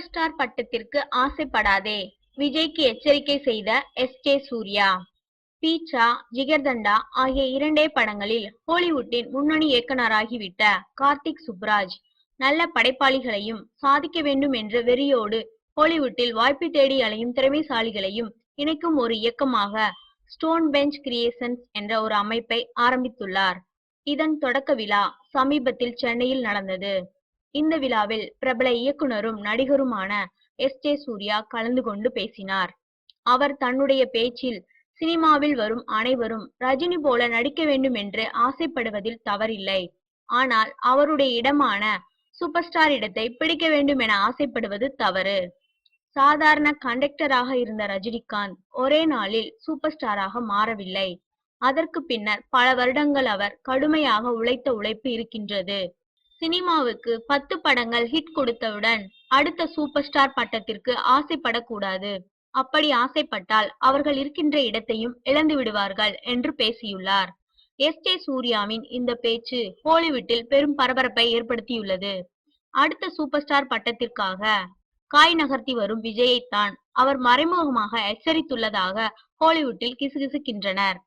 Star பட்டத்திற்கு ஆசைப்படாதே, விஜய்க்கு எச்சரிக்கை செய்த எஸ்.ஜே. சூர்யா. பீட்சா, ஜிகர்தண்டா ஆகிய 2 படங்களில் ஹாலிவுட்டின் முன்னணி இயக்குனராகிவிட்ட கார்த்திக் சுப்புராஜ் நல்ல படைப்பாளிகளையும் சாதிக்க வேண்டும் என்ற வெறியோடு ஹாலிவுட்டில் வாய்ப்பு தேடி அலையும் திறமைசாலிகளையும் இணைக்கும் ஒரு இயக்கமாக ஸ்டோன் பெஞ்ச் கிரியேஷன்ஸ் என்ற ஒரு அமைப்பை ஆரம்பித்துள்ளார். இதன் தொடக்க விழா சமீபத்தில் சென்னையில் நடந்தது. இந்த விழாவில் பிரபல இயக்குனரும் நடிகருமான எஸ்.ஜே. சூர்யா கலந்து கொண்டு பேசினார். அவர் தன்னுடைய பேச்சில் சினிமாவில் வரும் அனைவரும் ரஜினி போல நடிக்க வேண்டும் என்று ஆசைப்படுவதில் தவறில்லை. ஆனால் அவருடைய இடமான சூப்பர் ஸ்டார் இடத்தை பிடிக்க வேண்டும் என ஆசைப்படுவது தவறு. சாதாரண கண்டக்டராக இருந்த ரஜினிகாந்த் ஒரே நாளில் சூப்பர் ஸ்டாராக மாறவில்லை. அதற்கு பின்னர் பல வருடங்கள் அவர் கடுமையாக உழைத்த உழைப்பு இருக்கின்றது. சினிமாவுக்கு 10 படங்கள் ஹிட் கொடுத்தவுடன் அடுத்த சூப்பர் ஸ்டார் பட்டத்திற்கு ஆசைப்படக்கூடாது. அப்படி ஆசைப்பட்டால் அவர்கள் இருக்கின்ற இடத்தையும் இழந்து விடுவார்கள் என்று பேசியுள்ளார். எஸ்.ஜே. சூர்யாவின் இந்த பேச்சு ஹாலிவுட்டில் பெரும் பரபரப்பை ஏற்படுத்தியுள்ளது. அடுத்த சூப்பர் ஸ்டார் பட்டத்திற்காக காய் நகர்த்தி வரும் விஜயைத்தான் அவர் மறைமுகமாக எச்சரித்துள்ளதாக ஹாலிவுட்டில் கிசுகிசுக்கின்றனர்.